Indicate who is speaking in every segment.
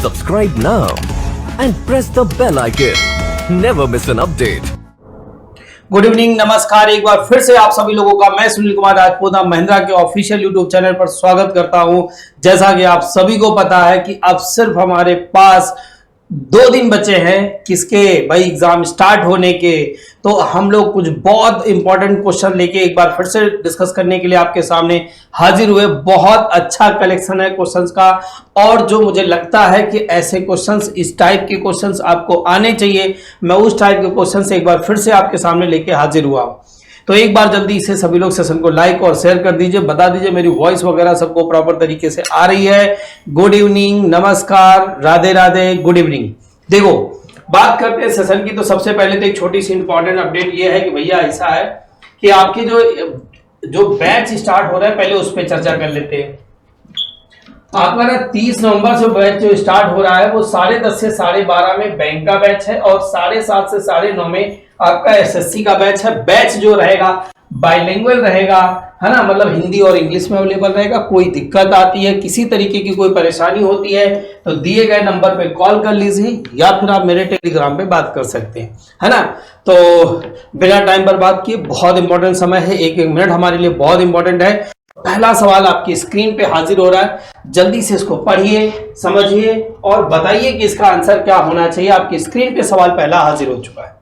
Speaker 1: Subscribe now and press the bell icon. Never miss an update.
Speaker 2: Good evening, नमस्कार। एक बार फिर से आप सभी लोगों का मैं सुनील कुमार राजपूत महिंद्रा के ऑफिशियल यूट्यूब चैनल पर स्वागत करता हूं। जैसा कि आप सभी को पता है कि अब सिर्फ हमारे पास 2 दिन बचे हैं किसके भाई एग्जाम स्टार्ट होने के। तो हम लोग कुछ बहुत इंपॉर्टेंट क्वेश्चन लेके एक बार फिर से डिस्कस करने के लिए आपके सामने हाजिर हुए। बहुत अच्छा कलेक्शन है क्वेश्चंस का, और जो मुझे लगता है कि ऐसे क्वेश्चंस, इस टाइप के क्वेश्चंस आपको आने चाहिए। मैं उस टाइप के क्वेश्चंस एक बार फिर से आपके सामने लेके हाजिर हुआ हूं। तो एक बार जल्दी से सभी लोग सेशन को लाइक और शेयर कर दीजिए। बता दीजिए मेरी वॉइस वगैरह सबको प्रॉपर तरीके से आ रही है। गुड इवनिंग, नमस्कार, राधे राधे, गुड इवनिंग। देखो, बात करते हैं सेशन की। तो सबसे पहले तो एक छोटी सी इंपॉर्टेंट अपडेट ये है कि भैया ऐसा है कि आपके जो बैच स्टार्ट हो रहा है, पहले उस पर चर्चा कर लेते हैं। आपका ना 30 नवंबर से बैच जो स्टार्ट हो रहा है वो 10:30 से 12:30 में बैंक का बैच है, और 7:30 से 9:30 में आपका एसएससी का बैच है। बैच जो रहेगा बाइलिंगुअल रहेगा, है ना, मतलब हिंदी और इंग्लिश में अवेलेबल रहेगा। कोई दिक्कत आती है, किसी तरीके की कोई परेशानी होती है तो दिए गए नंबर पे कॉल कर लीजिए, या फिर आप मेरे टेलीग्राम पे बात कर सकते हैं, है ना। तो बिना टाइम पर बात किए, बहुत इंपॉर्टेंट समय है, एक मिनट हमारे लिए बहुत इंपॉर्टेंट है। पहला सवाल आपकी स्क्रीन पे हाजिर हो रहा है, जल्दी से इसको पढ़िए, समझिए और बताइए कि इसका आंसर क्या होना चाहिए। आपकी स्क्रीन पे सवाल पहला हाजिर हो चुका है।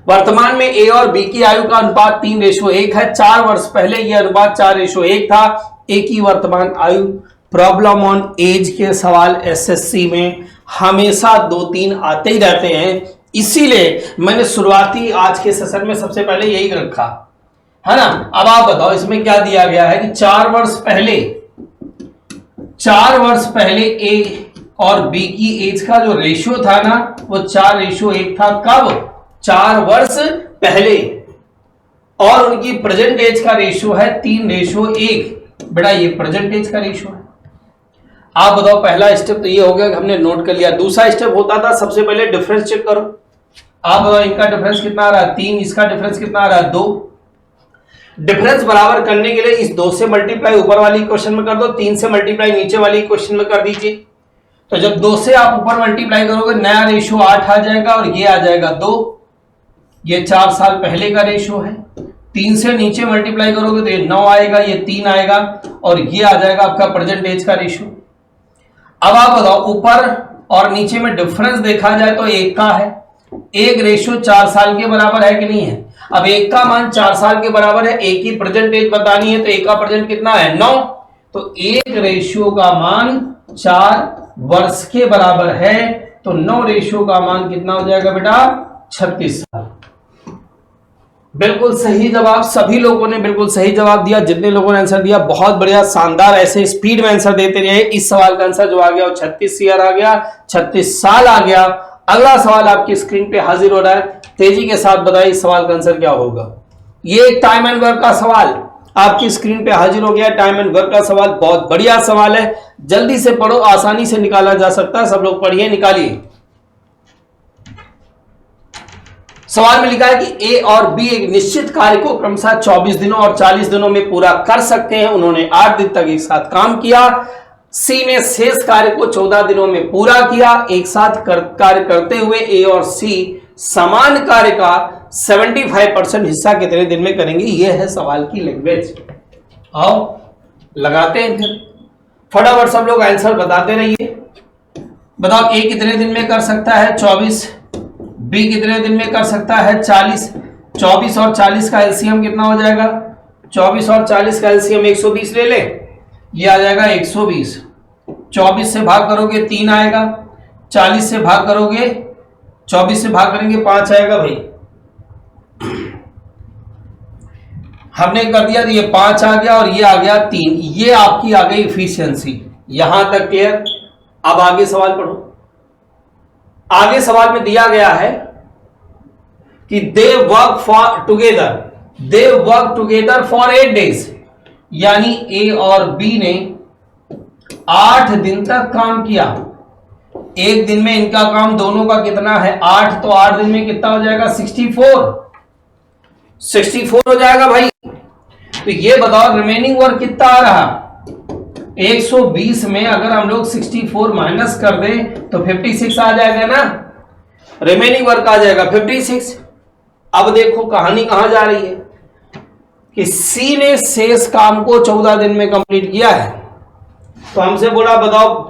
Speaker 2: वर्तमान में ए और बी की आयु का अनुपात 3:1 है। 4 वर्ष पहले यह अनुपात 4:1 था। ए की वर्तमान आयु, प्रॉब्लम ऑन एज के सवाल एसएससी में हमेशा 2-3 आते ही रहते हैं, इसीलिए मैंने शुरुआती आज के सेशन में सबसे पहले यही रखा, है ना। अब आप बताओ इसमें क्या दिया गया है कि 4 वर्ष पहले ए और बी की एज का जो रेशियो था ना, वो 4:1 था। कब? 4 वर्ष पहले। और उनकी प्रेजेंट एज का रेशियो है 3:1। बेटा ये प्रेजेंट एज का रेशियो है। आप बताओ, पहला स्टेप तो ये हो गया कि हमने नोट कर लिया। दूसरा स्टेप होता था सबसे पहले डिफरेंस चेक करो। आप बताओ इनका डिफरेंस कितना आ रहा है? 3। इसका डिफरेंस कितना आ रहा है? 2। डिफरेंस बराबर करने के लिए इस 2 से मल्टीप्लाई ऊपर वाली क्वेश्चन में कर दो, 3 से मल्टीप्लाई नीचे वाली क्वेश्चन में कर दीजिए। तो जब 2 से आप ऊपर मल्टीप्लाई करोगे, नया रेशियो 8 आ जाएगा और ये आ जाएगा 2। ये 4 साल पहले का रेशियो है। 3 से नीचे मल्टीप्लाई करोगे तो ये 9 आएगा, ये 3 आएगा, और ये आ जाएगा आपका प्रेजेंट एज का रेशियो। अब आप बताओ, ऊपर और नीचे में डिफरेंस देखा जाए तो 1 का है। 1 रेशियो 4 साल के बराबर है कि नहीं है? अब 1 का मान 4 साल के बराबर है, 1 की प्रेजेंट एज बतानी है, तो 1 का प्रेजेंट कितना है? 9। तो 1 रेशियो का मान 4 वर्ष के बराबर है, तो 9 रेशियो का मान कितना हो जाएगा बेटा? 36 साल। बिल्कुल सही जवाब। सभी लोगों ने बिल्कुल सही जवाब दिया। जितने लोगों ने आंसर दिया, बहुत बढ़िया, शानदार। ऐसे स्पीड में आंसर देते रहे। इस सवाल का आंसर जो आ गया वो 36 ईयर आ गया, 36 साल आ गया। अगला सवाल आपकी स्क्रीन पे हाजिर हो रहा है, तेजी के साथ बताइए इस सवाल का आंसर क्या होगा। ये टाइम एंड वर्क का सवाल आपकी स्क्रीन पे हाजिर हो गया। टाइम एंड वर्क का सवाल बहुत बढ़िया सवाल है, जल्दी से पढ़ो, आसानी से निकाला जा सकता है। सब लोग पढ़िए, निकालिए। सवाल में लिखा है कि ए और बी एक निश्चित कार्य को क्रमशः 24 दिनों और 40 दिनों में पूरा कर सकते हैं। उन्होंने 8 दिन तक एक साथ काम किया। सी ने शेष कार्य को 14 दिनों में पूरा किया। एक साथ कार्य करते हुए ए और सी समान कार्य का 75% हिस्सा कितने दिन में करेंगे? यह है सवाल की लैंग्वेज। आओ लगाते हैं फिर, फटाफट सब लोग आंसर बताते रहिए। बताओ, ए कितने दिन में कर सकता है? 24। बी कितने दिन में कर सकता है? 40। 24 और 40 का एलसीएम कितना हो जाएगा? 24 और 40 का एलसीएम 120 ले ले, ये आ जाएगा 120। 24 से भाग करोगे 3 आएगा, 40 से भाग करोगे, 24 से भाग करेंगे 5 आएगा। भाई हमने कर दिया, तो ये 5 आ गया और ये आ गया 3। ये आपकी आ गई इफिशियंसी। यहां तक क्लियर? अब आगे सवाल पढ़ो। आगे सवाल में दिया गया है कि they work together for 8 days, यानी ए और बी ने 8 दिन तक काम किया। एक दिन में इनका काम दोनों का कितना है 8, तो 8 दिन में कितना हो जाएगा 64 हो जाएगा भाई। तो ये बताओ रिमेनिंग वर्क कितना आ रहा 120 में अगर हम लोग 64 माइनस कर दें तो 56 आ जाएगा ना, रिमेनिंग वर्क आ जाएगा 56। अब देखो कहानी कहां जा रही है कि सी ने शेष काम को 14 दिन में कंप्लीट किया है। तो हमसे बोला बताओ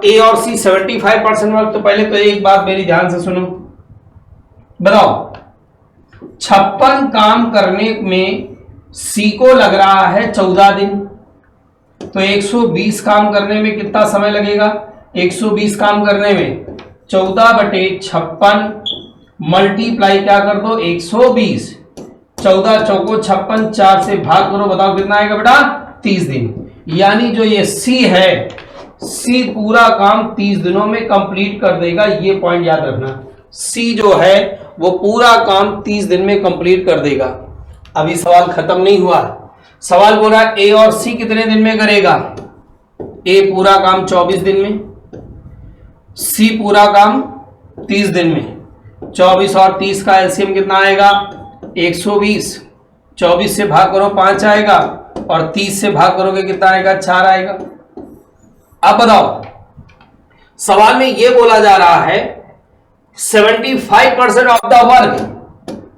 Speaker 2: ए और सी 75% वर्क। तो पहले तो एक बात मेरी ध्यान से सुनो, बताओ 56 काम करने में सी को लग रहा है 14 दिन, तो 120 काम करने में कितना समय लगेगा 120 काम करने में 14/56 मल्टीप्लाई क्या कर दो 120, 14 चौको 56, 4 से भाग करो, बताओ कितना आएगा बेटा 30 दिन। यानी जो ये सी है, सी पूरा काम 30 दिनों में कंप्लीट कर देगा। ये पॉइंट याद रखना, सी जो है वो पूरा काम 30 दिन में कंप्लीट कर देगा। अभी सवाल खत्म नहीं हुआ, सवाल बोला ए और सी कितने दिन में करेगा, ए पूरा काम 24 दिन में, सी पूरा काम 30 दिन में। 24 और 30 का एलसीएम कितना आएगा 120, 24 से भाग करो 5 आएगा, और 30 से भाग करोगे कितना आएगा 4 आएगा। अब बताओ सवाल में यह बोला जा रहा है 75% ऑफ द वर्क,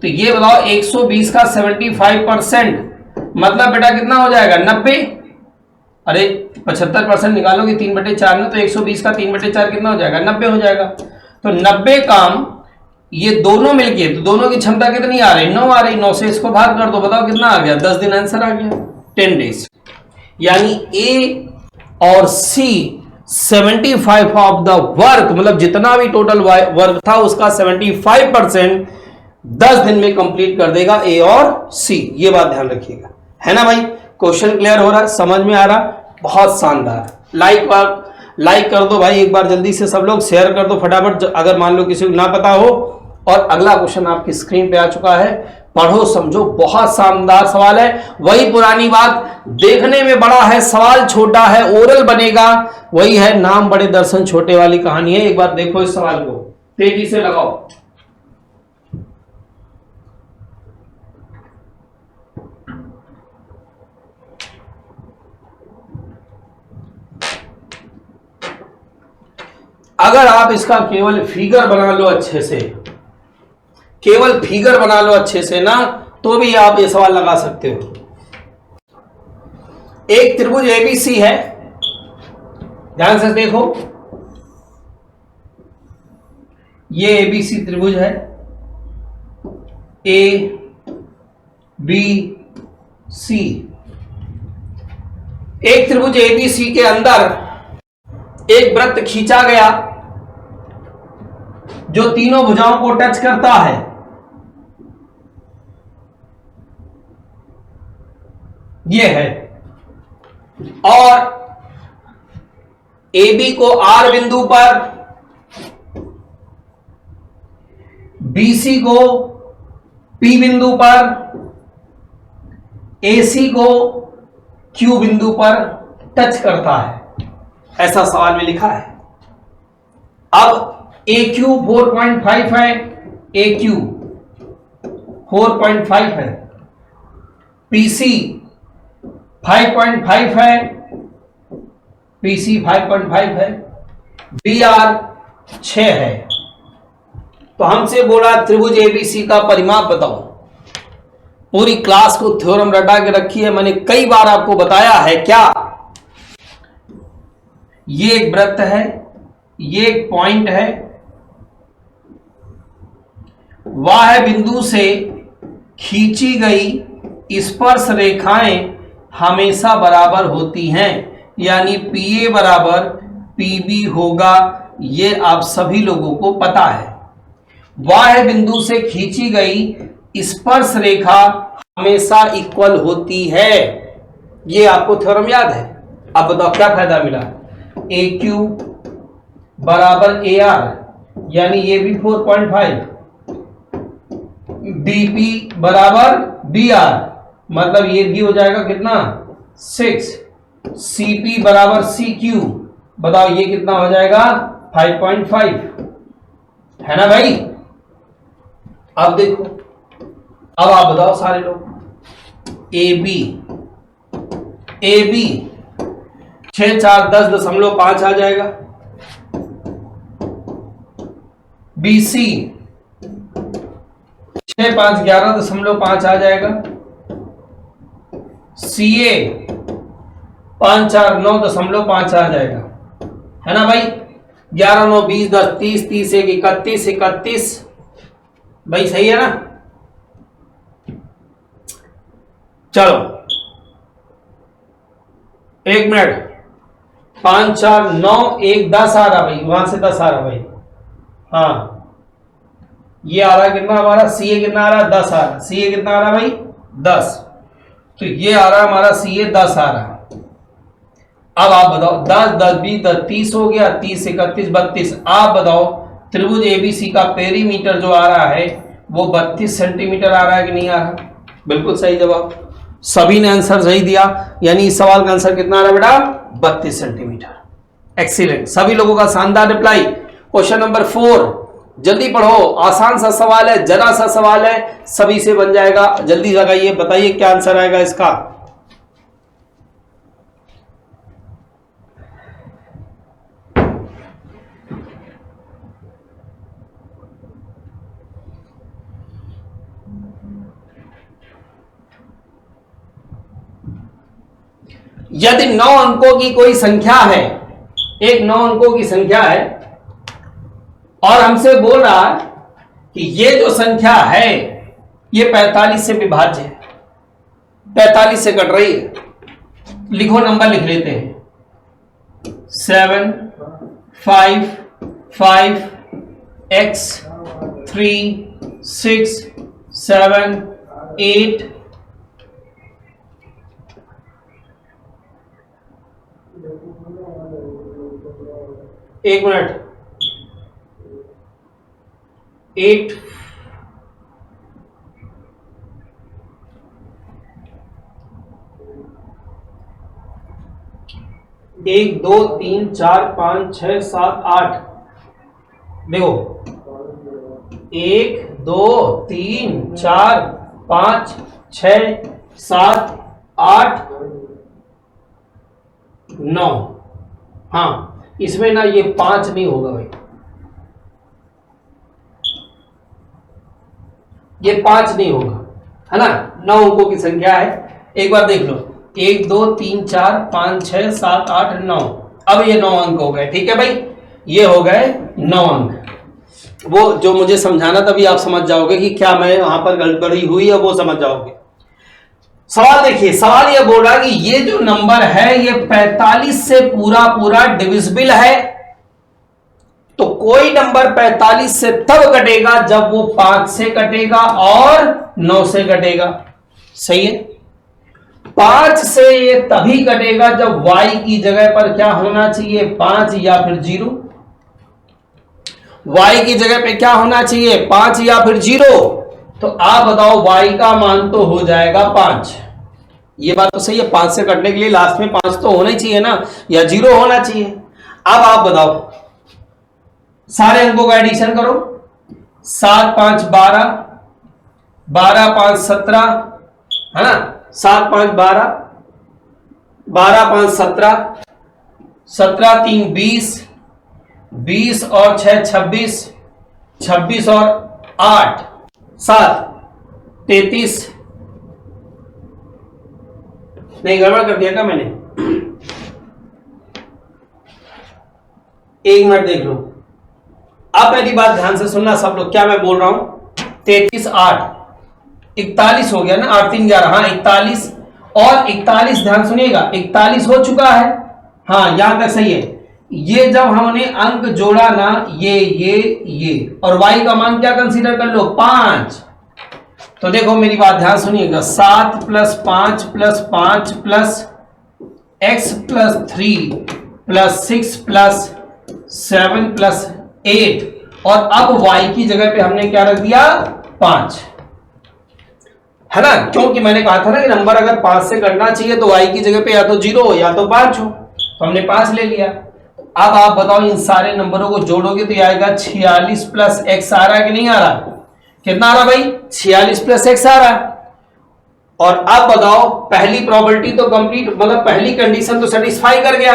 Speaker 2: तो ये बताओ 120 का 75% मतलब बेटा कितना हो जाएगा 90। अरे 75% निकालोगे 3/4 में, तो 120 का 3/4 कितना हो जाएगा 90 हो जाएगा। तो 90 काम ये दोनों मिलके, तो दोनों की क्षमता कितनी आ रही 9 आ रही, 9 से इसको भाग कर दो, बताओ कितना आ गया 10 दिन, आंसर आ गया 10 डेज। यानी ए और सी 75 ऑफ द वर्क, मतलब जितना भी टोटल वर्क था उसका 75% 10 दिन में कंप्लीट कर देगा ए और सी। ये बात ध्यान रखिएगा, है ना भाई। क्वेश्चन क्लियर हो रहा है, समझ में आ रहा, बहुत शानदार। लाइक कर दो भाई एक बार जल्दी से सब लोग, शेयर कर दो फटाफट अगर मान लो किसी को ना पता हो। और अगला क्वेश्चन आपकी स्क्रीन पे आ चुका है, पढ़ो समझो, बहुत शानदार सवाल है। वही पुरानी बात, देखने में बड़ा है सवाल छोटा है, ओरल बनेगा, वही है नाम बड़े दर्शन छोटे वाली कहानी है। एक बार देखो इस सवाल को, तेजी से लगाओ। अगर आप इसका केवल फिगर बना लो अच्छे से, केवल फिगर बना लो अच्छे से ना, तो भी आप ये सवाल लगा सकते हो। एक त्रिभुज एबीसी है, ध्यान से देखो, ये एबीसी त्रिभुज है, ए बी सी। एक त्रिभुज एबीसी के अंदर एक वृत्त खींचा गया जो तीनों भुजाओं को टच करता है। ये है, और AB को R बिंदु पर, BC को P बिंदु पर, AC को Q बिंदु पर टच करता है, ऐसा सवाल में लिखा है। अब AQ 4.5 है, AQ 4.5 है, PC 5.5 है, PC 5.5 है, BR 6 है। तो हमसे बोला त्रिभुज एबीसी का परिमाप बताओ। पूरी क्लास को थ्योरम रटा के रखी है, मैंने कई बार आपको बताया है। क्या ये एक वृत्त है, ये एक पॉइंट है, वह बिंदु से खींची गई स्पर्श रेखाएं हमेशा बराबर होती हैं, यानी PA बराबर PB होगा, ये आप सभी लोगों को पता है। वह बिंदु से खींची गई स्पर्श रेखा हमेशा इक्वल होती है, ये आपको थ्योरम याद है। अब बताओ क्या फायदा मिला, AQ बराबर AR, यानी ये भी 4.5, BP बराबर BR, मतलब ये भी हो जाएगा कितना 6, CP बराबर CQ, बताओ ये कितना हो जाएगा 5.5 है ना भाई। अब देखो, अब आप बताओ सारे लोग, ए बी 6 4 10.5 आ जाएगा, बी सी 6 5 11.5 आ जाएगा, सी ए 5 4 9.5 आ जाएगा, है ना भाई। 11 9 20 10 30 30 1 31 31 भाई, सही है ना। चलो 1 मिनट, 5 4 9 1 10 आ रहा भाई, वहां से 10 आ रहा भाई। हाँ, ये आ रहा कितना हमारा, सी ए कितना आ रहा, 10 आ रहा। सी ए कितना आ रहा भाई, 10। तो ये आ रहा हमारा सी ए 10 आ रहा। अब आप बताओ 10 10 20 10 30 हो गया, 30 31 32। आप बताओ त्रिभुज एबीसी का पेरीमीटर जो आ रहा है वो 32 सेंटीमीटर आ रहा है कि नहीं आ रहा। बिल्कुल सही जवाब, सभी ने आंसर सही दिया, यानी इस सवाल का आंसर कितना आ रहा है बेटा, 32 सेंटीमीटर। एक्सीलेंट, सभी लोगों का शानदार रिप्लाई। क्वेश्चन नंबर 4, जल्दी पढ़ो, आसान सा सवाल है, जरा सा सवाल है, सभी से बन जाएगा। जल्दी लगाइए, बताइए क्या आंसर आएगा इसका। यदि 9 अंकों की कोई संख्या है, एक 9 अंकों की संख्या है, और हमसे बोल रहा है कि ये जो संख्या है ये 45 से विभाज्य है, 45 से कट रही है। लिखो, नंबर लिख लेते हैं, 7 5 5 x 3 6 7 8 1 मिनट, 8 1 2 3 4 5 6 7 8। देखो 1 2 3 4 5 6 7 8 9। हाँ, इसमें ना ये 5 नहीं होगा भाई, ये 5 नहीं होगा, है ना। 9 अंकों की संख्या है, एक बार देख लो, 1 2 3 4 5 6 7 8 9। अब ये 9 अंक हो गए, ठीक है भाई, ये हो गए 9 अंक। वो जो मुझे समझाना तभी आप समझ जाओगे कि क्या मैं वहां पर गड़बड़ी हुई है, वो समझ जाओगे। सवाल देखिए, सवाल ये बोल रहा कि ये जो नंबर है ये 45 से पूरा पूरा डिविजिबल है। तो कोई नंबर 45 से तब कटेगा जब वो 5 से कटेगा और 9 से कटेगा। सही है, 5 से ये तभी कटेगा जब y की जगह पर क्या होना चाहिए, 5 या फिर 0। y की जगह पे क्या होना चाहिए, 5 या फिर 0। तो आप बताओ y का मान तो हो जाएगा 5। ये बात तो सही है, 5 से कटने के लिए लास्ट में 5 तो होना ही चाहिए ना, या 0 होना चाहिए। अब आप बताओ, सारे अंकों का एडिशन करो, 7 5 12 12 5 17, है ना, 7 5 12 12 5 17 17 3 20 20 और 6 26 26 और 8 7 33। नहीं, गड़बड़ कर दिया क्या मैंने? एक मिनट देख लो, अब मेरी बात ध्यान से सुनना सब लोग, क्या मैं बोल रहा हूं। 33 8 41 हो गया ना, 8 3 11, हाँ 41 और 41, ध्यान सुनिएगा, 41 हो चुका है। हाँ, यहां तक सही है। ये जब हमने अंक जोड़ा ना, ये और y का मान क्या कंसीडर कर लो, 5। तो देखो मेरी बात ध्यान सुनिएगा, 7 + 5 + 5 + x + 3 + 6 + 7 + 8, और अब y की जगह पे हमने क्या रख दिया, 5, है ना। क्योंकि मैंने कहा था ना कि नंबर अगर 5 से कटना चाहिए तो y की जगह पे या तो 0 हो या तो 5 हो, तो हमने 5 ले लिया। अब आप बताओ इन सारे नंबरों को जोड़ोगे तो ये आएगा 46 प्लस एक्स आ रहा है कि नहीं आ रहा? कितना आ रहा भाई? 46 प्लस एक्स आ रहा है। और अब बताओ पहली प्रॉपर्टी तो कंप्लीट, मतलब पहली कंडीशन तो सेटिस्फाई कर गया।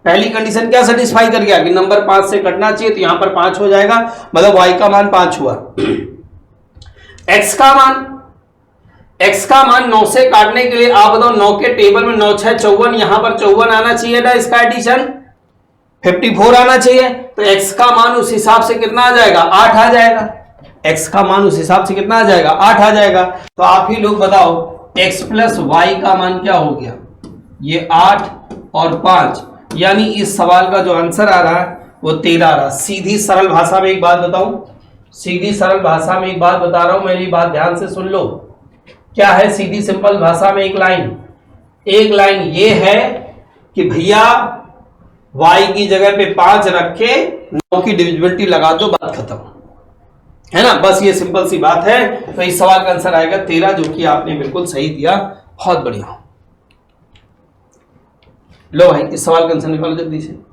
Speaker 2: पहली कंडीशन क्या सेटिस्फाई कर गया कि नंबर 5 से कटना चाहिए, तो यहां पर 5 हो जाएगा, मतलब y का मान 5 हुआ। x का मान 9 से काटने के लिए आप बताओ 9 के टेबल में 9 6 54, यहां पर 54 आना चाहिए था, इसका एडिशन 54 आना चाहिए, तो x का मान उस हिसाब से कितना आ जाएगा? 8 आ जाएगा। x का मान उस हिसाब से कितना आ जाएगा? 8 आ जाएगा। तो आप ही लोग बताओ x प्लस वाई का मान क्या हो गया? ये 8 और 5, यानी इस सवाल का जो आंसर आ रहा है वो 13 आ रहा। सीधी सरल भाषा में एक बात बताऊं, सीधी सरल भाषा में एक बात बता रहा हूं, मेरी बात ध्यान से सुन लो। क्या है सीधी सिंपल भाषा में? एक लाइन ये है कि भैया y की जगह पे 5 रख के 9 की डिविजिबिलिटी लगा दो, बात खत्म, है ना? बस ये सिंपल सी बात है। तो इस सवाल का आंसर आएगा 13, जो कि आपने बिल्कुल सही दिया, बहुत बढ़िया। लो भाई इस सवाल का आंसर निकालो जल्दी से।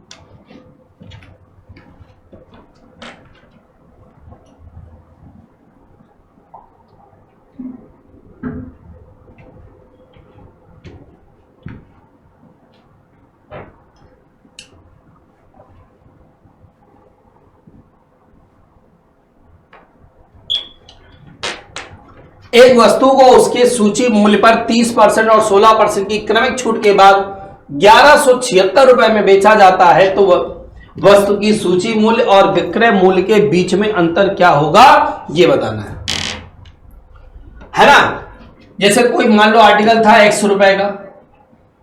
Speaker 2: एक वस्तु को उसके सूची मूल्य पर 30% और 16% की क्रमिक छूट के बाद 1176 रुपए में बेचा जाता है, तो वस्तु की सूची मूल्य और विक्रय मूल्य के बीच में अंतर क्या होगा, यह बताना है ना? जैसे कोई मान लो आर्टिकल था 100 रुपए का,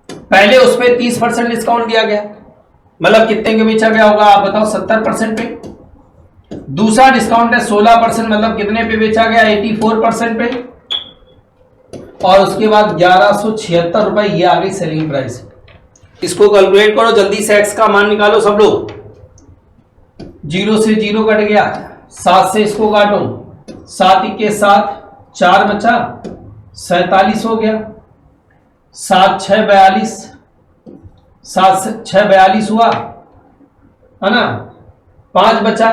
Speaker 2: पहले उसमें 30% डिस्काउंट दिया गया, मतलब कितने के बेचा गया होगा आप बताओ? 70% पे। दूसरा डिस्काउंट है 16%, मतलब कितने पे बेचा गया? 84% पे। और उसके बाद 1176 रुपए, ये आ गई सेलिंग प्राइस। इसको कैलकुलेट करो जल्दी से, एक्स का मान निकालो सब लोग। 0 से 0 कट गया, 7 से इसको काटो, 7 के 7 4 बचा, 47 हो गया, 7 6 42, 7 6 42 हुआ, है ना? 5 बचा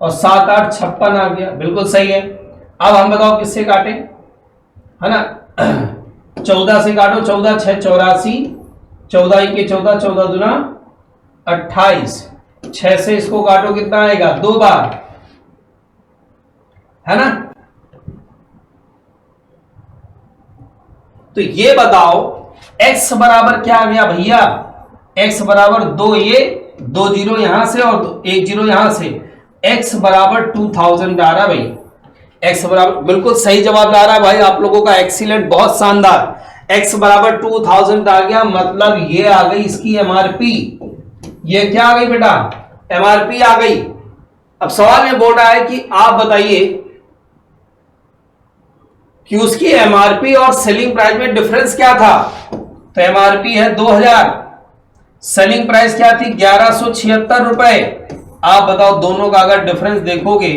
Speaker 2: और 7 8 56 आ गया, बिल्कुल सही है। अब हम बताओ किससे काटे, है ना? 14 से काटो, 14 6 84, 14 के 14, 14 दूना 28, 6 से इसको काटो कितना आएगा? 2 बार, है ना? तो ये बताओ x बराबर क्या आ गया भैया? x बराबर 2, ये 2 जीरो यहां से और 1 जीरो यहां से, x बराबर 2000 आ रहा भाई। x बराबर बिल्कुल सही जवाब आ रहा है भाई आप लोगों का, एक्सीलेंट, बहुत शानदार। x बराबर 2000 आ गया, मतलब ये आ गई इसकी MRP। ये क्या आ गई बेटा? MRP आ गई। अब सवाल में बोल रहा है कि आप बताइए कि उसकी MRP और सेलिंग प्राइस में डिफरेंस क्या था? तो MRP है 2000, सेलिंग प्राइस क्या थी? 1176 रुपए। आप बताओ दोनों का अगर डिफरेंस देखोगे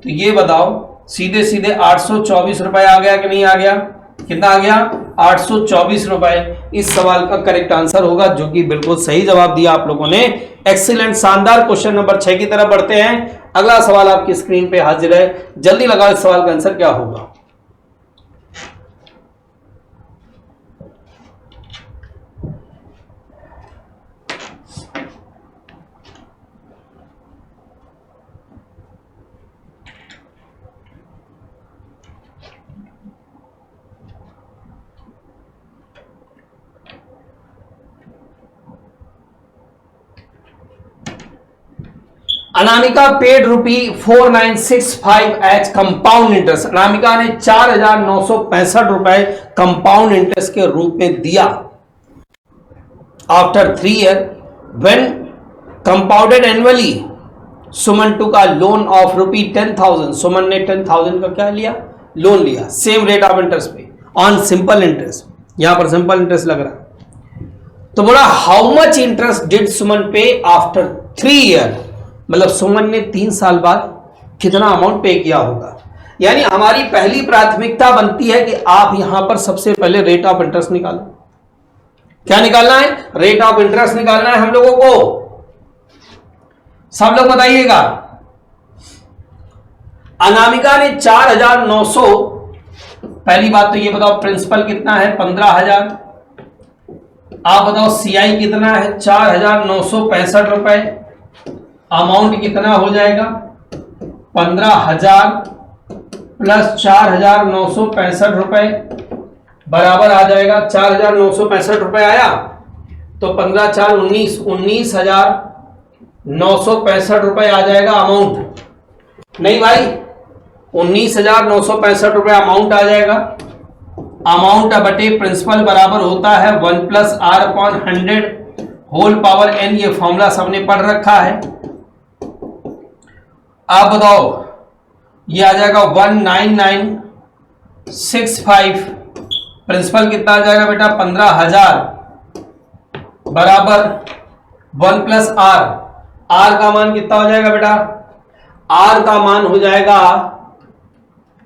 Speaker 2: तो ये बताओ सीधे सीधे 824 रुपए आ गया कि नहीं आ गया? कितना आ गया? 824 रुपए इस सवाल का करेक्ट आंसर होगा, जो कि बिल्कुल सही जवाब दिया आप लोगों ने। एक्सीलेंट, शानदार। क्वेश्चन नंबर 6 की तरफ बढ़ते हैं। अगला सवाल आपकी स्क्रीन पे हाजिर है, जल्दी लगाओ इस सवाल का आंसर क्या होगा। Anamika paid ₹4965 as compound interest. Anamika ने 4965 रुपए कंपाउंड इंटरेस्ट के रूप में दिया after 3 year when compounded annually. Suman took का लोन ऑफ ₹10,000। सुमन ने 10,000 का क्या लिया? लोन लिया, same rate of interest pay on simple interest. यहां पर सिंपल इंटरेस्ट लग रहा है। तो बोला how much interest did Suman pay after 3 year, मतलब सुमन ने 3 साल बाद कितना अमाउंट पे किया होगा। यानी हमारी पहली प्राथमिकता बनती है कि आप यहां पर सबसे पहले रेट ऑफ इंटरेस्ट निकालो। क्या निकालना है? रेट ऑफ इंटरेस्ट निकालना है हम लोगों को। सब लोग बताइएगा। अनामिका ने 4,900, पहली बात तो ये बताओ प्रिंसिपल कितना है 15,000। आप बताओ सीआई कितना है 4,965 रुपए। अमाउंट कितना हो जाएगा 15,000 प्लस 4,965 रुपए बराबर आ जाएगा 4,965 रुपए आया तो 15 4 19, 19,965 रुपए आ जाएगा अमाउंट। नहीं भाई 19,965 रुपए अमाउंट आ जाएगा। अमाउंट बटे प्रिंसिपल बराबर होता है 1 plus R upon 100 whole power N. ये फॉर्मूला सबने पढ़ रखा है। आप बताओ ये आ जाएगा 19965। प्रिंसिपल कितना आ जाएगा बेटा 15,000 बराबर 1 प्लस आर। आर का मान कितना हो जाएगा बेटा, आर का मान हो जाएगा,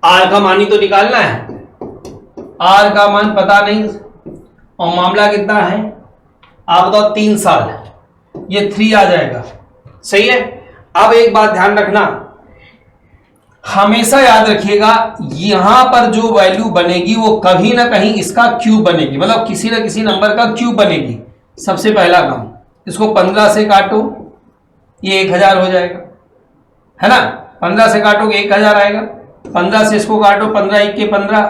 Speaker 2: आर का मान ही तो निकालना है, आर का मान पता नहीं और मामला कितना है आप बताओ 3 साल, ये 3 आ जाएगा। सही है। अब एक बात ध्यान रखना, हमेशा याद रखिएगा यहां पर जो वैल्यू बनेगी वो कहीं ना कहीं इसका क्यूब बनेगी, मतलब किसी ना किसी नंबर का क्यूब बनेगी। सबसे पहला काम, इसको 15 से काटो ये 1,000 हो जाएगा, है ना। 15 से काटोगे 1,000 आएगा। 15 से इसको काटो 15 1 के 15,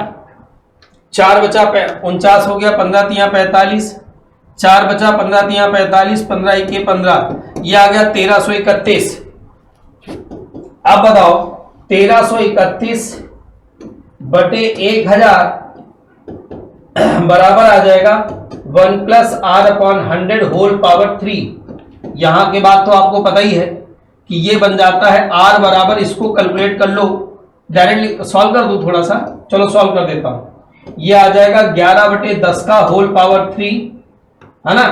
Speaker 2: 4 बचा 49 हो गया, 15 3 45, 4 बचा 15 3 45, 15 1 के 15, ये आ गया 1331। अब बताओ 1331 बटे 1,000 बराबर आ जाएगा 1 plus R upon 100 whole power 3। यहां के बाद तो आपको पता ही है कि ये बन जाता है आर बराबर, इसको कैलकुलेट कर लो, डायरेक्टली सॉल्व कर दो थोड़ा सा, चलो सॉल्व कर देता हूं। ये आ जाएगा 11 बटे 10 का होल पावर 3, है ना,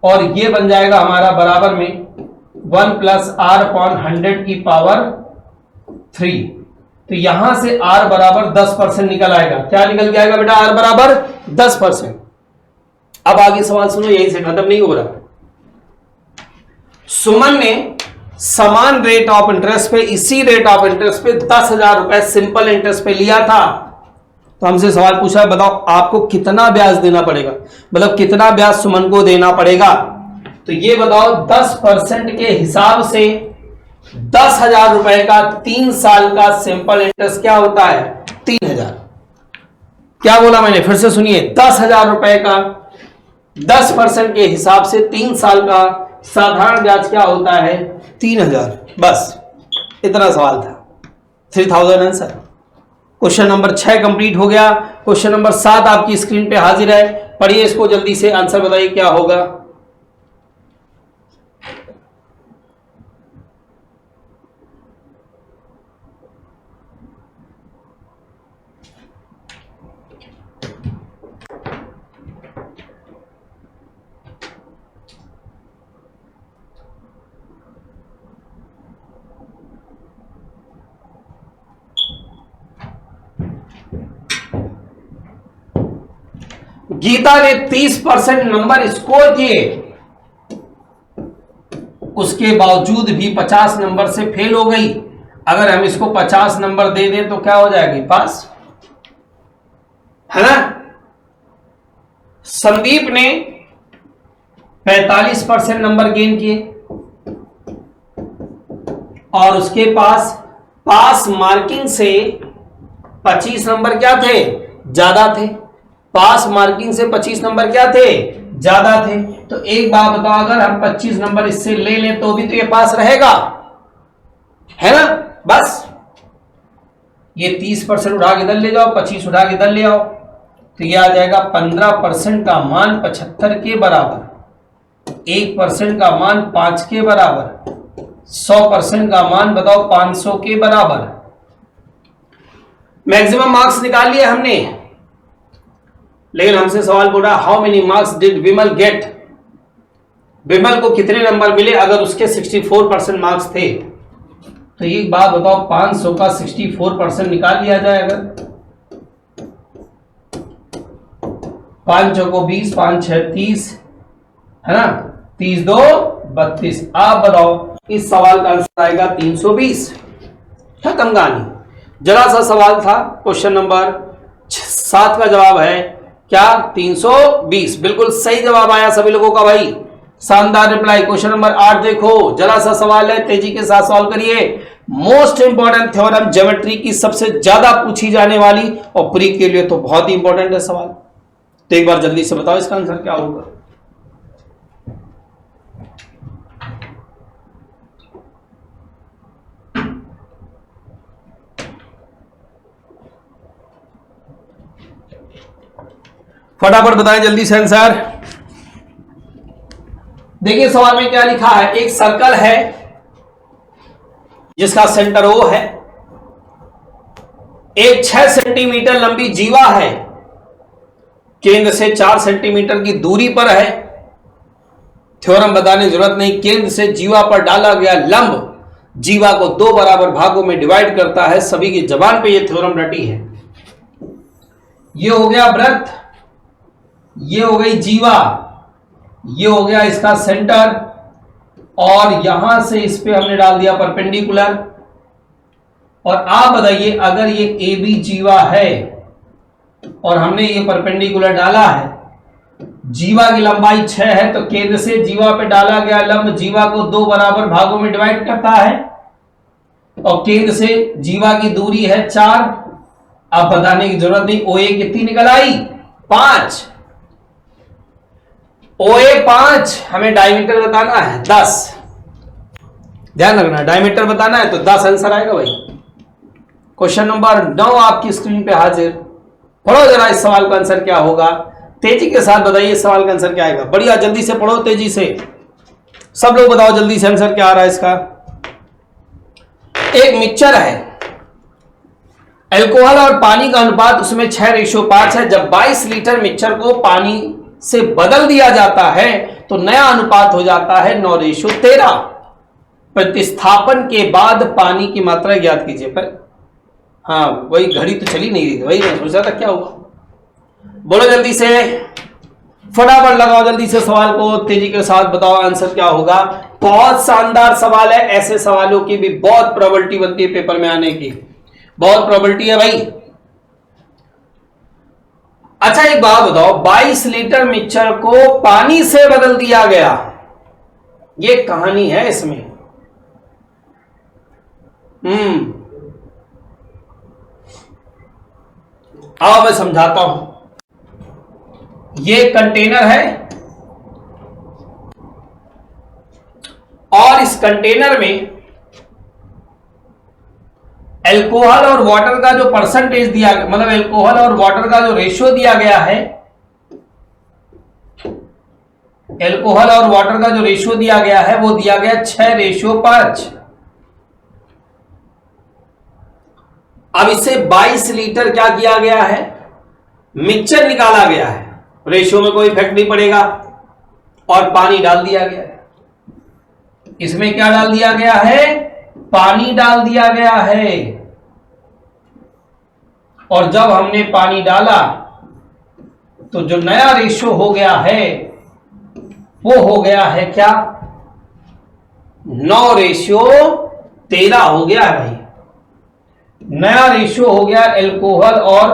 Speaker 2: और ये बन जाएगा हमारा बराबर में 1 प्लस आर अपॉन 100 की पावर 3। तो यहां से आर बराबर 10% निकल आएगा। क्या निकल के आएगा बेटा, आर बराबर 10%। अब आगे सवाल सुनो, यहीं से खत्म नहीं हो रहा। सुमन ने समान रेट ऑफ इंटरेस्ट पे, इसी रेट ऑफ इंटरेस्ट पे 10,000 रुपए सिंपल इंटरेस्ट पे लिया था। तो हमसे सवाल पूछा, बताओ आपको कितना ब्याज देना पड़ेगा, मतलब कितना ब्याज सुमन को देना पड़ेगा। तो ये बताओ 10% के हिसाब से 10,000 रुपए का 3 साल का सिंपल इंटरेस्ट क्या होता है 3,000। क्या बोला मैंने, फिर से सुनिए, 10,000 रुपए का 10% के हिसाब से 3 साल का साधारण ब्याज क्या होता है 3,000। बस इतना सवाल था, 3000 आंसर। क्वेश्चन नंबर 6 कंप्लीट हो गया। क्वेश्चन नंबर 7 आपकी स्क्रीन पे हाजिर है, पढ़िए इसको जल्दी से, आंसर बताइए क्या होगा। गीता ने 30% नंबर स्कोर किए, उसके बावजूद भी 50 नंबर से फेल हो गई। अगर हम इसको 50 नंबर दे दें तो क्या हो जाएगी, पास, है ना। संदीप ने 45% नंबर गेन किए और उसके पास पास मार्किंग से 25 नंबर क्या थे, ज्यादा थे। पास मार्किंग से 25 नंबर क्या थे, ज्यादा थे। तो एक बात बताओ, अगर हम 25 नंबर इससे ले लें तो भी तो ये पास रहेगा, है ना। बस ये 30% उठा के इधर ले जाओ, 25 उठा के इधर ले आओ, तो ये आ जाएगा 15% का मान 75 के बराबर, 1% का मान 5 के बराबर, 100% का मान बताओ 500 के बराबर। मैक्सिमम मार्क्स निकाल लिए हमने, लेकिन हमसे सवाल बोला how many marks did Vimal get. Vimal को कितने नंबर मिले अगर उसके 64% मार्क्स थे। तो एक बात बताओ, 500 का 64% निकाल लिया जाए अगर, 5 चौको 20, 5 6 30, है ना, 30 2 32। आप बताओ इस सवाल का आंसर आएगा 320। खत्म कहानी। जरा सा सवाल था। क्वेश्चन नंबर 7 का जवाब है क्या? 320। बिल्कुल सही जवाब आया सभी लोगों का भाई, शानदार रिप्लाई। क्वेश्चन नंबर 8 देखो, जरा सा सवाल है, तेजी के साथ सॉल्व करिए। मोस्ट इंपॉर्टेंट थ्योरम, ज्योमेट्री की सबसे ज्यादा पूछी जाने वाली, और प्री के लिए तो बहुत ही इंपॉर्टेंट है सवाल। तो एक बार जल्दी से बताओ इसका आंसर क्या होगा। फटाफट बताएं जल्दी से आंसर। देखिए सवाल में क्या लिखा है, एक सर्कल है जिसका सेंटर ओ है, एक 6 सेंटीमीटर लंबी जीवा है, केंद्र से 4 सेंटीमीटर की दूरी पर है। थ्योरम बताने की जरूरत नहीं, केंद्र से जीवा पर डाला गया लंब जीवा को 2 बराबर भागों में डिवाइड करता है। सभी की जबान पे यह थ्योरम रटी है। ये हो गया वृत्त, ये हो गई जीवा, ये हो गया इसका सेंटर, और यहां से इस पे हमने डाल दिया परपेंडिकुलर। और आप बताइए, अगर ये ए बी जीवा है और हमने ये परपेंडिकुलर डाला है, जीवा की लंबाई 6 है, तो केंद्र से जीवा पे डाला गया लंब जीवा को 2 बराबर भागों में डिवाइड करता है, और केंद्र से जीवा की दूरी है 4। अब बताने की जरूरत नहीं, OA कितनी निकल आई? 5। OA 5, हमें डायमीटर बताना है 10। ध्यान रखना, डायमीटर बताना है तो 10 आंसर आएगा भाई। क्वेश्चन नंबर 9 आपकी स्क्रीन पे हाजिर। पढ़ो जरा इस सवाल का आंसर क्या होगा, तेजी के साथ बताइए इस सवाल का आंसर क्या आएगा। बढ़िया, जल्दी से पढ़ो तेजी से, सब लोग बताओ जल्दी से आंसर क्या आ रहा है इसका। एक मिक्सचर है, अल्कोहल और पानी का अनुपात उसमें 6:5 है। जब 22 लीटर मिक्सचर को पानी से बदल दिया जाता है तो नया अनुपात हो जाता है 9:13। प्रतिस्थापन के बाद पानी की मात्रा ज्ञात कीजिए। पर हाँ, वही घड़ी तो चली नहीं रही थी, वही मैं सोचा था क्या हुआ। बोलो जल्दी से, फटाफट लगाओ जल्दी से सवाल को, तेजी के साथ बताओ आंसर क्या होगा। बहुत शानदार सवाल है, ऐसे सवालों की भी बहुत प्रोबेबिलिटी बनती है पेपर में आने की, बहुत प्रोबेबिलिटी है भाई। अच्छा एक बात बताओ, 22 लीटर मिक्सचर को पानी से बदल दिया गया, ये कहानी है इसमें। आओ मैं समझाता हूं। ये कंटेनर है और इस कंटेनर में अल्कोहल और वाटर का जो परसेंटेज दिया, मतलब अल्कोहल और वाटर का जो रेशियो दिया गया है, अल्कोहल और वाटर का जो रेशियो दिया गया है वो दिया गया 6:5। अब इससे 22 लीटर क्या किया गया है, मिक्सचर निकाला गया है, रेशियो में कोई इफेक्ट नहीं पड़ेगा, और पानी डाल दिया गया है। इसमें क्या डाल दिया गया है, पानी डाल दिया गया है। और जब हमने पानी डाला तो जो नया रेशियो हो गया है वो हो गया है क्या, 9:13 हो गया है भाई। नया रेशियो हो गया अल्कोहल और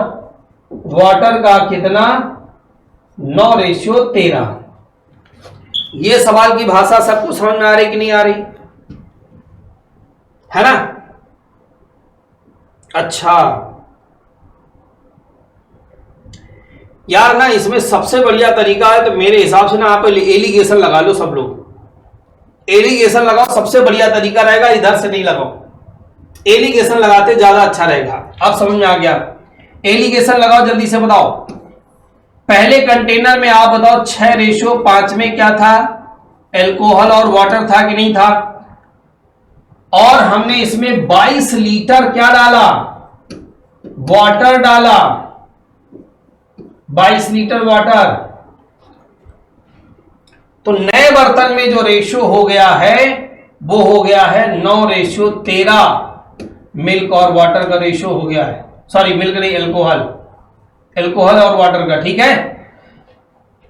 Speaker 2: वाटर का कितना, 9:13। ये सवाल की भाषा सबको समझ में आ रही कि नहीं आ रही है ना। अच्छा यार ना, इसमें सबसे बढ़िया तरीका है, तो मेरे हिसाब से ना आप एलिगेशन लगा लो, सब लोग एलिगेशन लगाओ, सबसे बढ़िया तरीका रहेगा। इधर से नहीं लगाओ, एलिगेशन लगाते ज्यादा अच्छा रहेगा। अब समझ में आ गया, एलिगेशन लगाओ जल्दी से बताओ। पहले कंटेनर में आप बताओ 6:5 में क्या था, अल्कोहल और वाटर था कि नहीं था, और हमने इसमें 22 लीटर क्या डाला, वाटर डाला, 22 लीटर वाटर। तो नए बर्तन में जो रेशियो हो गया है वो हो गया है 9:13। मिल्क और वाटर का रेशियो हो गया है, सॉरी मिल्क नहीं, अल्कोहल और वाटर का। ठीक है,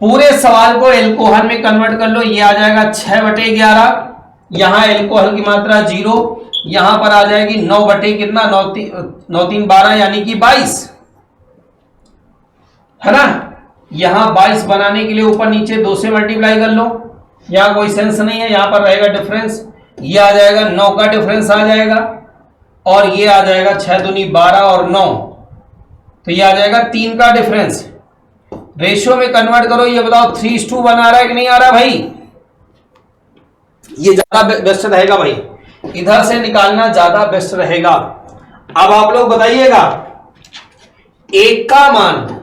Speaker 2: पूरे सवाल को अल्कोहल में कन्वर्ट कर लो, ये आ जाएगा 6/11, यहां एल्कोहल की मात्रा 0, यहां पर आ जाएगी 9 बटे कितना, 9 3 12 यानी कि 22, है ना। यहां 22 बनाने के लिए ऊपर नीचे 2 से मल्टीप्लाई कर लो, यहां कोई सेंस नहीं है, यहां पर रहेगा डिफरेंस, ये आ जाएगा 9 का डिफरेंस आ जाएगा, और ये आ जाएगा 6 दूनी 12 और 9, तो ये आ जाएगा 3 का डिफरेंस। रेशियो में कन्वर्ट करो, ये बताओ 3:1 आ रहा है कि नहीं आ रहा भाई, ये ज्यादा बेस्ट रहेगा भाई, इधर से निकालना ज्यादा बेस्ट रहेगा। अब आप लोग बताइएगा एक का मान,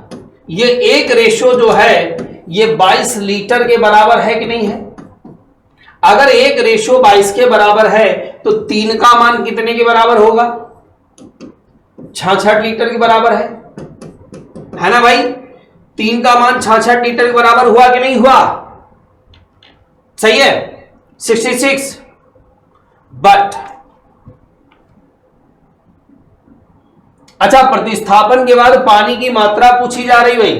Speaker 2: ये एक रेशियो जो है ये 22 लीटर के बराबर है कि नहीं है। अगर एक रेशियो 22 के बराबर है तो 3 का मान कितने के बराबर होगा, 66 लीटर के बराबर है ना भाई। 3 का मान 66 लीटर के बराबर हुआ कि नहीं हुआ, सही है 66। बट अच्छा, प्रतिस्थापन के बाद पानी की मात्रा पूछी जा रही भाई,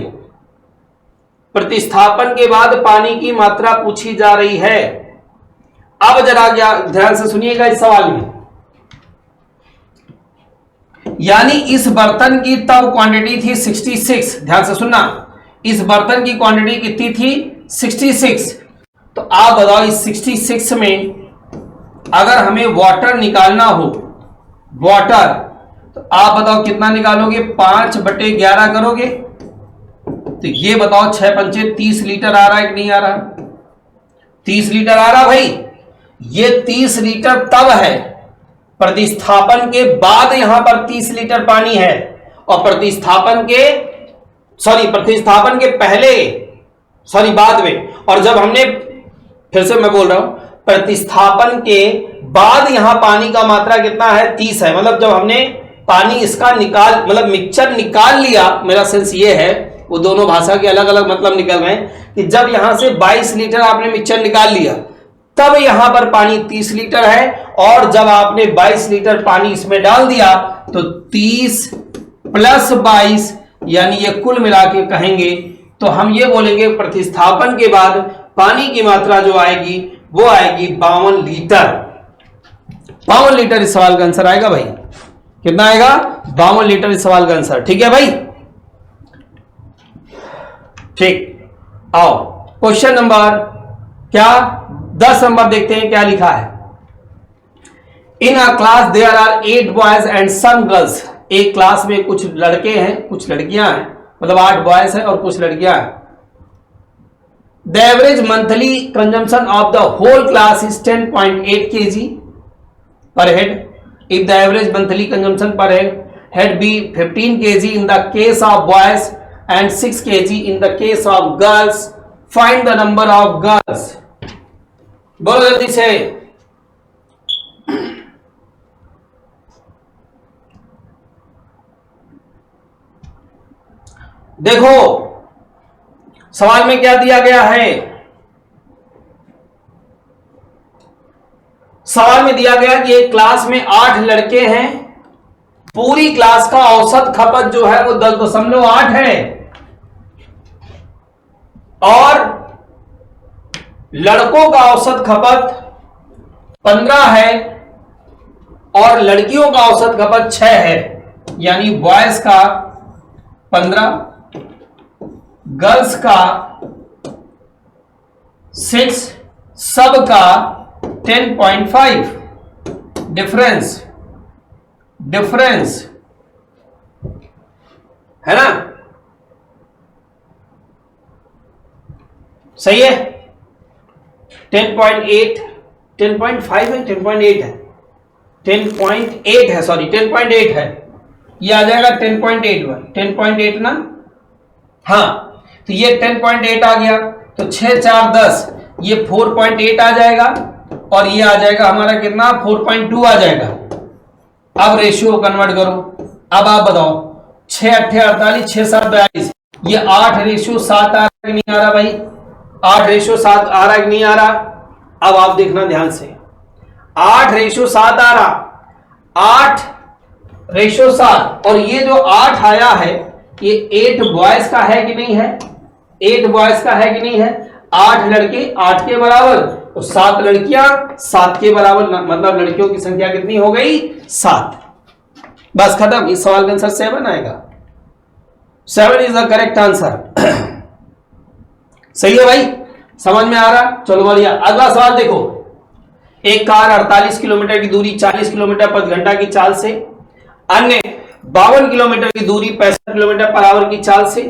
Speaker 2: प्रतिस्थापन के बाद पानी की मात्रा पूछी जा रही है। अब जरा ध्यान से सुनिएगा इस सवाल में, यानी इस बर्तन की तब क्वांटिटी थी 66, ध्यान से सुनना, इस बर्तन की क्वांटिटी कितनी थी 66। तो आप बताओ इस 66 में अगर हमें वाटर निकालना हो, वाटर, तो आप बताओ कितना निकालोगे, 5/11 करोगे, तो ये बताओ 6 पंचे 30 लीटर आ रहा है कि नहीं आ रहा, 30 लीटर आ रहा भाई। ये 30 लीटर तब है, प्रतिस्थापन के बाद यहां पर 30 लीटर पानी है, और प्रतिस्थापन के पहले, बाद में, और जब हमने, फिर से मैं बोल रहा हूं, प्रतिस्थापन के बाद यहां पानी का मात्रा कितना है 30 है, मतलब जब हमने पानी इसका मिक्सचर निकाल लिया, मेरा सेंस ये है, वो दोनों भाषा के अलग अलग मतलब निकल रहे हैं, कि जब यहां से 22 लीटर आपने मिक्सचर निकाल लिया तब यहां पर पानी 30 लीटर है, और जब आपने 22 लीटर पानी इसमें डाल दिया तो 30 + 22 यानी ये कुल मिला के कहेंगे तो हम ये बोलेंगे प्रतिस्थापन के बाद पानी की मात्रा जो आएगी वो आएगी 52 लीटर। 52 लीटर इस सवाल का आंसर आएगा भाई, कितना आएगा 52 लीटर इस सवाल का आंसर, ठीक है भाई। ठीक, आओ क्वेश्चन नंबर क्या 10 नंबर देखते हैं क्या लिखा है। In a class there are 8 boys and some girls, एक क्लास में कुछ लड़के हैं कुछ लड़कियां हैं, मतलब 8 बॉयज हैं और कुछ लड़कियां हैं। The average monthly consumption of the whole class is 10.8 kg per head. If the average monthly consumption per head be 15 kg in the case of boys and 6 kg in the case of girls, find the number of girls. बोलो जल्दी से, देखो सवाल में क्या दिया गया है, सवाल में दिया गया कि एक क्लास में 8 लड़के हैं, पूरी क्लास का औसत खपत जो है वो 10.8 है, और लड़कों का औसत खपत 15 है और लड़कियों का औसत खपत 6 है, यानी बॉयज का 15, गर्ल्स का 6, सब का 10.5। डिफरेंस है ना, सही है। 10.8 10.5 है 10.8 है 10.8 है, सॉरी 10.8 है, ये आ जाएगा 10.8 ना, हाँ, तो ये 10.8 आ गया, तो 6 4 10, ये 4.8 आ जाएगा, और ये आ जाएगा हमारा कितना 4.2 आ जाएगा। अब रेशियो कन्वर्ट करो, अब आप बताओ 6 8 48 6 7 42, ये 8:7 आ रहा है कि नहीं आ रहा भाई, 8:7 आ रहा है कि नहीं आ रहा। अब आप देखना ध्यान से, 8:7 आ रहा, 8:7, और ये जो 8 आया है ये 8 बॉयज का है कि नहीं है, 8 बॉयज का है कि नहीं है, 8 लड़के 8 के बराबर, तो 7 लड़कियां 7 के बराबर, मतलब लड़कियों की संख्या कितनी हो गई? 7। बस खत्म। इस सवाल का आंसर 7 आएगा। 7 इज द करेक्ट आंसर। सही है भाई, समझ में आ रहा? चलो बढ़िया। अगला सवाल देखो। एक कार 48 किलोमीटर की दूरी 40 किलोमीटर प्रति घंटा की चाल से, अन्य 52 किलोमीटर की दूरी 65 किलोमीटर पर आवर की चाल से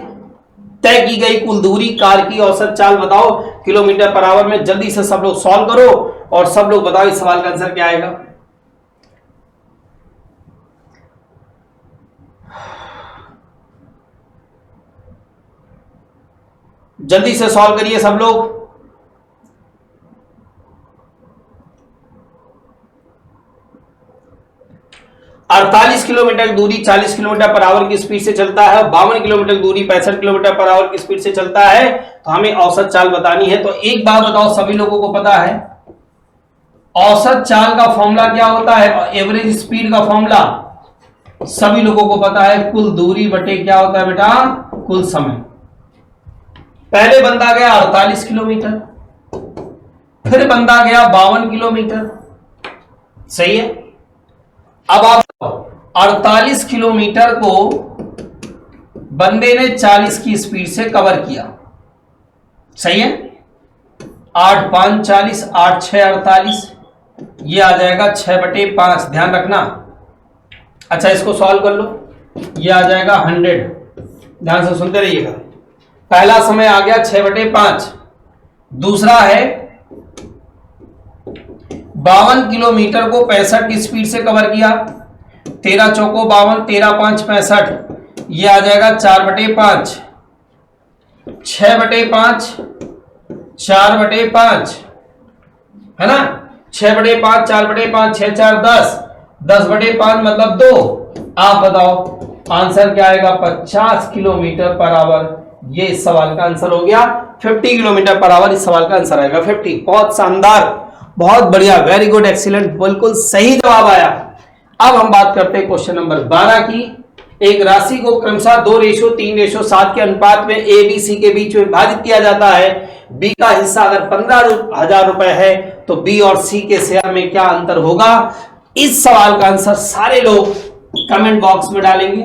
Speaker 2: तय की गई कुल दूरी कार की औसत चाल बताओ किलोमीटर पर आवर में। जल्दी से सब लोग सॉल्व करो और सब लोग बताओ इस सवाल का आंसर क्या आएगा। जल्दी से सॉल्व करिए सब लोग। अड़तालीस किलोमीटर की दूरी 40 किलोमीटर पर आवर की स्पीड से चलता है, 52 किलोमीटर की दूरी 65 किलोमीटर पर आवर की स्पीड से चलता है, तो हमें औसत चाल बतानी है। तो एक बात बताओ, सभी लोगों को पता है औसत चाल का फॉर्मूला क्या होता है? एवरेज स्पीड का फॉर्मूला सभी लोगों को पता है, कुल दूरी बटे क्या होता है बेटा? कुल समय। पहले बंदा गया 48 किलोमीटर, फिर बंदा गया 52 किलोमीटर, सही है। अब आप 48 किलोमीटर को बंदे ने 40 की स्पीड से कवर किया, सही है। 8 5 40, 8 6 48, ये आ जाएगा 6/5, ध्यान रखना। अच्छा, इसको सॉल्व कर लो, ये आ जाएगा 100। ध्यान से सुनते रहिएगा। पहला समय आ गया 6/5, दूसरा है 52 किलोमीटर को 65 की स्पीड से कवर किया, 13 चौको 52, 13 5 65, ये आ जाएगा 4/5, 6/5, 4/5, है ना। 6/5, 4/5, 6 4 10, 10/5 मतलब 2। आप बताओ आंसर क्या आएगा? 50 किलोमीटर पर आवर। ये इस सवाल का आंसर हो गया। 50 किलोमीटर पर आवर इस सवाल का आंसर आएगा। 50। बहुत शानदार, बहुत बढ़िया, वेरी गुड, एक्सीलेंट, बिल्कुल सही जवाब आया। अब हम बात करते हैं क्वेश्चन नंबर 12 की। एक राशि को क्रमशः 2:3:7 के अनुपात में ए बी सी के बीच में विभाजित किया जाता है। बी का हिस्सा अगर 15,000 रुपए है तो बी और सी के शेयर में क्या अंतर होगा? इस सवाल का आंसर सारे लोग कमेंट बॉक्स में डालेंगे,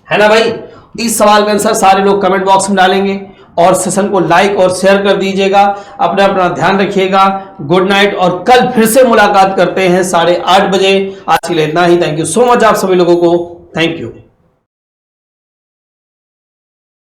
Speaker 2: है ना भाई। इस सवाल का आंसर सारे लोग कमेंट बॉक्स में डालेंगे और सेशन को लाइक और शेयर कर दीजिएगा। अपना ध्यान रखिएगा। गुड नाइट, और कल फिर से मुलाकात करते हैं 8:30 बजे। आज के लिए इतना ही। थैंक यू सो मच आप सभी लोगों को। Thank you.